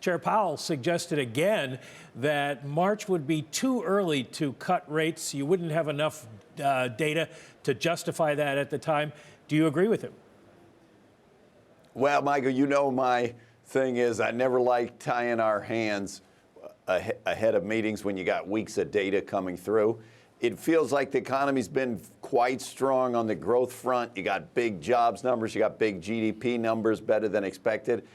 Chair Powell suggested again that March would be too early to cut rates. You wouldn't have enough data to justify that at the time. Do you agree with him? Well, Michael, you know my thing is I never like tying our hands ahead of meetings when you got weeks of data coming through. It feels like the economy's been quite strong on the growth front. You got big jobs numbers, you got big GDP numbers, better than expected.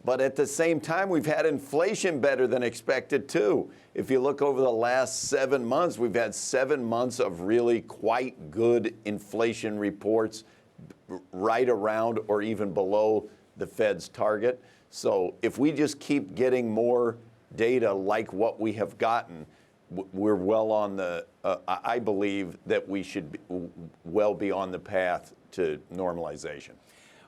But at the same time, we've had inflation better than expected, too. If you look over the last 7 months, we've had 7 months of really quite good inflation reports, right around or even below the Fed's target. So if we just keep getting more data like what we have gotten, we're well on the, I believe that we should well be on the path to normalization.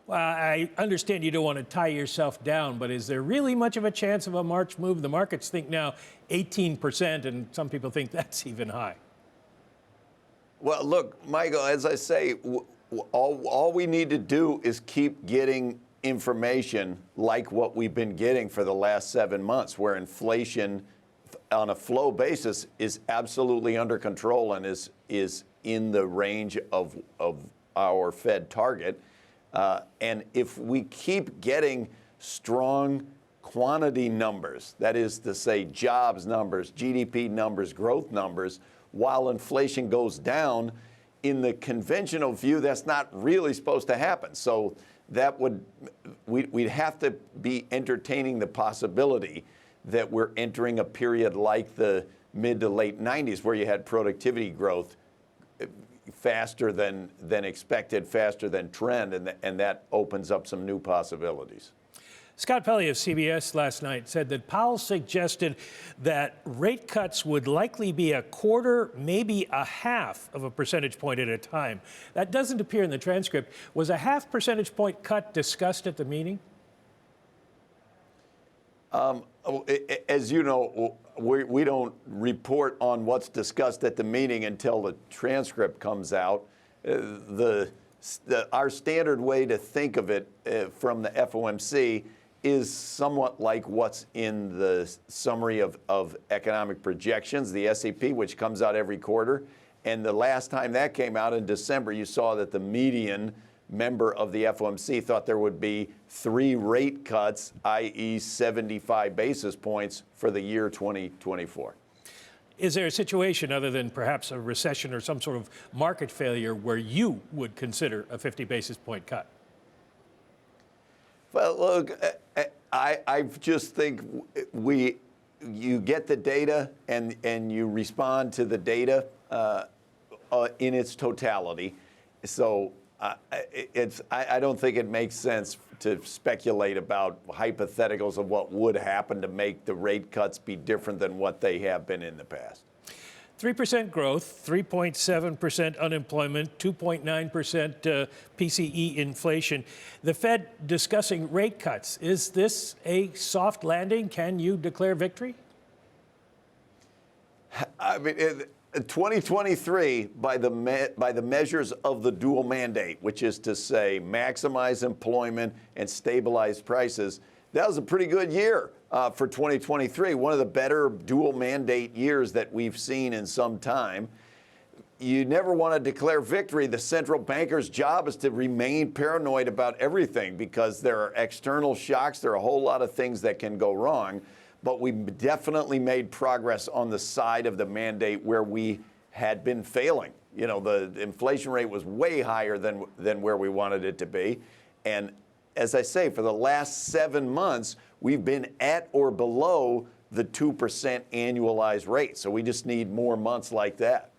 Well, I understand you don't want to tie yourself down, but is there really much of a chance of a March move? The markets think now 18%, and some people think that's even high. Well, look, Michael, as I say, all we need to do is keep getting information like what we've been getting for the last 7 months, where inflation on a flow basis is absolutely under control and is in the range of our Fed target. And if we keep getting strong quantity numbers, that is to say jobs numbers, GDP numbers, growth numbers, while inflation goes down, in the conventional view, that's not really supposed to happen. So that we'd have to be entertaining the possibility that we're entering a period like the mid to late 90s, where you had productivity growth faster than expected, faster than trend, and that opens up some new possibilities. Scott Pelley of CBS last night said that Powell suggested that rate cuts would likely be a quarter, maybe a half of a percentage point at a time. That doesn't appear in the transcript. Was a half percentage point cut discussed at the meeting? As you know, we don't report on what's discussed at the meeting until the transcript comes out. Our standard way to think of it from the FOMC is somewhat like what's in the summary of economic projections, the SEP, which comes out every quarter. And the last time that came out in December, you saw that the median member of the FOMC thought there would be 3 rate cuts, i.e. 75 basis points for the year 2024. Is there a situation other than perhaps a recession or some sort of market failure where you would consider a 50 basis point cut? Well, look, I just think you get the data and you respond to the data in its totality. So I don't think it makes sense to speculate about hypotheticals of what would happen to make the rate cuts be different than what they have been in the past. 3% growth, 3.7% unemployment, 2.9% PCE inflation. The Fed discussing rate cuts. Is this a soft landing? Can you declare victory? I mean, 2023, by the measures of the dual mandate, which is to say maximize employment and stabilize prices, that was a pretty good year for 2023, one of the better dual mandate years that we've seen in some time. You never want to declare victory. The central banker's job is to remain paranoid about everything because there are external shocks. There are a whole lot of things that can go wrong. But we definitely made progress on the side of the mandate where we had been failing. You know, the inflation rate was way higher than where we wanted it to be. And as I say, for the last 7 months, we've been at or below the 2% annualized rate. So we just need more months like that.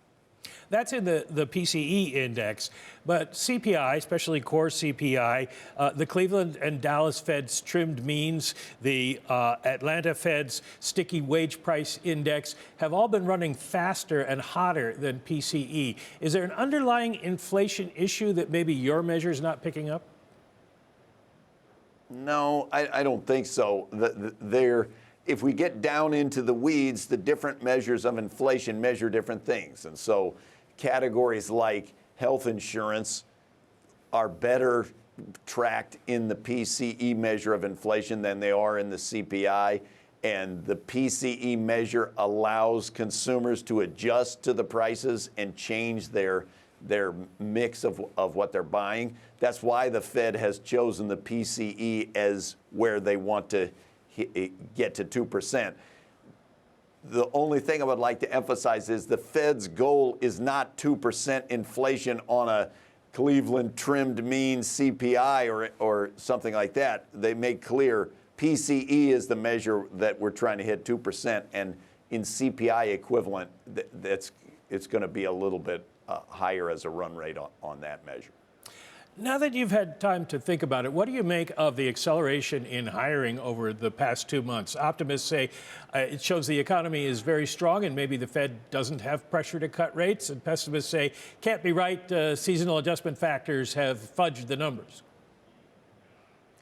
That's in the PCE index, but CPI, especially core CPI, the Cleveland and Dallas Fed's trimmed means, the Atlanta Fed's sticky wage price index have all been running faster and hotter than PCE. Is there an underlying inflation issue that maybe your measure is not picking up? No, I don't think so. If we get down into the weeds, the different measures of inflation measure different things. And so categories like health insurance are better tracked in the PCE measure of inflation than they are in the CPI. And the PCE measure allows consumers to adjust to the prices and change their mix of what they're buying. That's why the Fed has chosen the PCE as where they want to get to 2%. The only thing I would like to emphasize is the Fed's goal is not 2% inflation on a Cleveland trimmed mean CPI or something like that. They make clear PCE is the measure that we're trying to hit 2%, and in CPI equivalent, it's going to be a little bit higher as a run rate on that measure. Now that you've had time to think about it, what do you make of the acceleration in hiring over the past 2 months? Optimists say it shows the economy is very strong and maybe the Fed doesn't have pressure to cut rates. And pessimists say, can't be right, seasonal adjustment factors have fudged the numbers.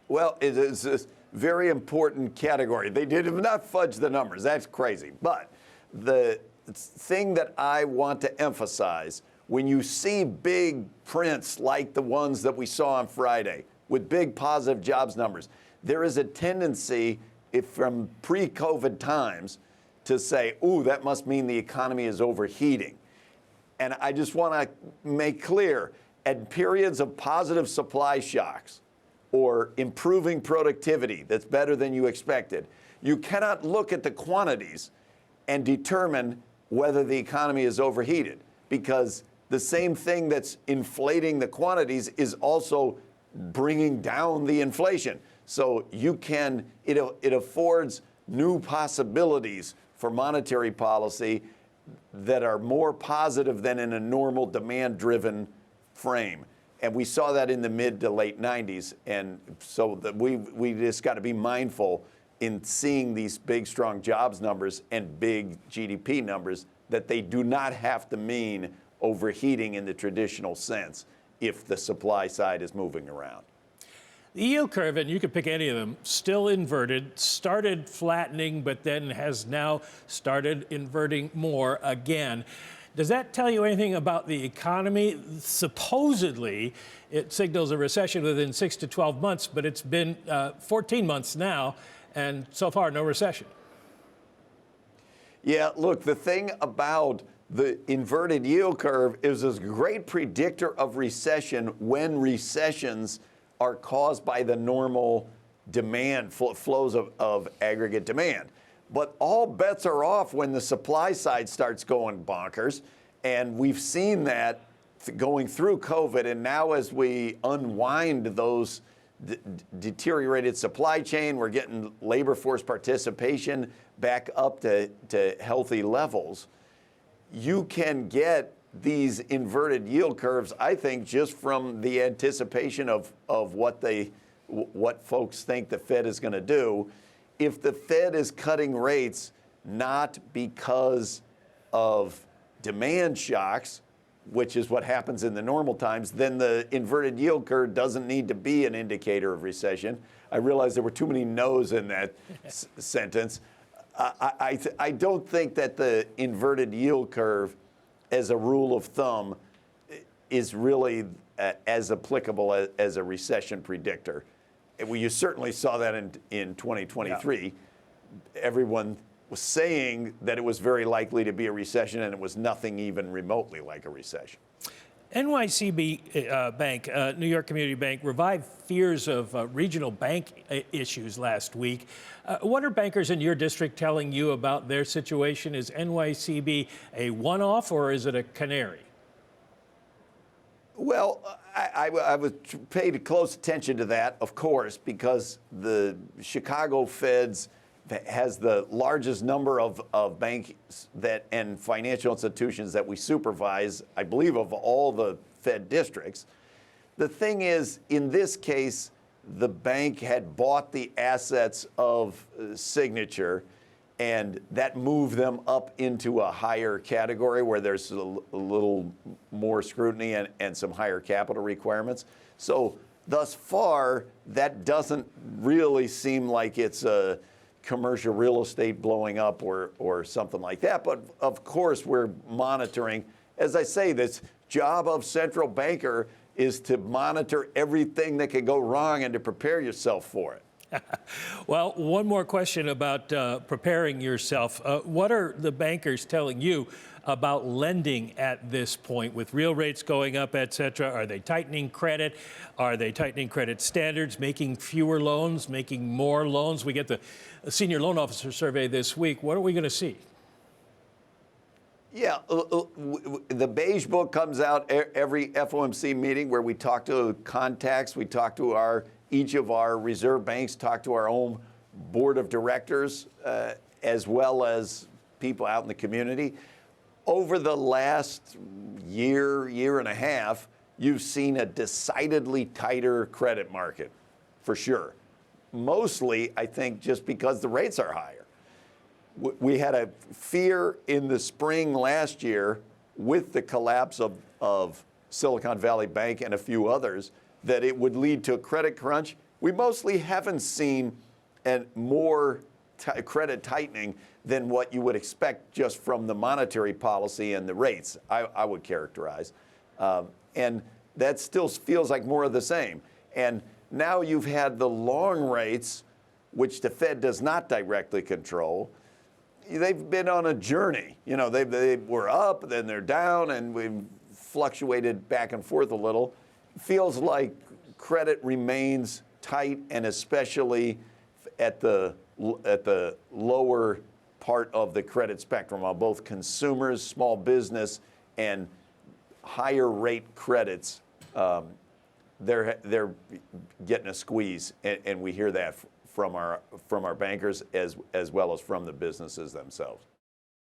Well, it is a very important category. They did not fudge the numbers. That's crazy. But the thing that I want to emphasize, when you see big prints like the ones that we saw on Friday with big positive jobs numbers, there is a tendency from pre-COVID times to say, ooh, that must mean the economy is overheating. And I just want to make clear, at periods of positive supply shocks or improving productivity that's better than you expected, you cannot look at the quantities and determine whether the economy is overheated, because the same thing that's inflating the quantities is also bringing down the inflation. So it affords new possibilities for monetary policy that are more positive than in a normal demand-driven frame. And we saw that in the mid to late 90s. And so we just got to be mindful in seeing these big, strong jobs numbers and big GDP numbers that they do not have to mean overheating in the traditional sense if the supply side is moving around. The yield curve, and you could pick any of them, still inverted, started flattening, but then has now started inverting more again. Does that tell you anything about the economy? Supposedly, it signals a recession within 6 to 12 months, but it's been 14 months now, and so far, no recession. Yeah, look, the thing about the inverted yield curve is a great predictor of recession when recessions are caused by the normal demand flows of aggregate demand. But all bets are off when the supply side starts going bonkers. And we've seen that going through COVID. And now as we unwind those deteriorated supply chain, we're getting labor force participation back up to healthy levels. You can get these inverted yield curves, I think, just from the anticipation of what folks think the Fed is going to do. If the Fed is cutting rates not because of demand shocks, which is what happens in the normal times, then the inverted yield curve doesn't need to be an indicator of recession. I realize there were too many no's in that sentence. I don't think that the inverted yield curve, as a rule of thumb, is really as applicable as a recession predictor. Well, you certainly saw that in 2023. Yeah. Everyone was saying that it was very likely to be a recession, and it was nothing even remotely like a recession. NYCB Bank, New York Community Bank, revived fears of regional bank issues last week. What are bankers in your district telling you about their situation? Is NYCB a one-off, or is it a canary? Well, I was paid close attention to that, of course, because the Chicago Feds has the largest number of banks and financial institutions that we supervise, I believe, of all the Fed districts. The thing is, in this case, the bank had bought the assets of Signature, and that moved them up into a higher category where there's a little more scrutiny and some higher capital requirements. So thus far, that doesn't really seem like it's a commercial real estate blowing up or something like that. But of course, we're monitoring. As I say, this job of central banker is to monitor everything that could go wrong and to prepare yourself for it. Well, one more question about preparing yourself. What are the bankers telling you about lending at this point with real rates going up, et cetera? Are they tightening credit? Are they tightening credit standards, making fewer loans, making more loans? We get the senior loan officer survey this week. What are we going to see? Yeah, the beige book comes out every FOMC meeting where we talk to contacts, we talk to each of our reserve banks, talk to our own board of directors, as well as people out in the community. Over the last year and a half, you've seen a decidedly tighter credit market, for sure. Mostly, I think, just because the rates are higher. We had a fear in the spring last year with the collapse of Silicon Valley Bank and a few others that it would lead to a credit crunch. We mostly haven't seen more credit tightening than what you would expect just from the monetary policy and the rates, I would characterize. And that still feels like more of the same. And now you've had the long rates, which the Fed does not directly control. They've been on a journey. You know, they were up, then they're down, and we've fluctuated back and forth a little. Feels like credit remains tight, and especially at the lower part of the credit spectrum on both consumers, small business, and higher rate credits. They're getting a squeeze, and we hear that from our bankers as well as from the businesses themselves.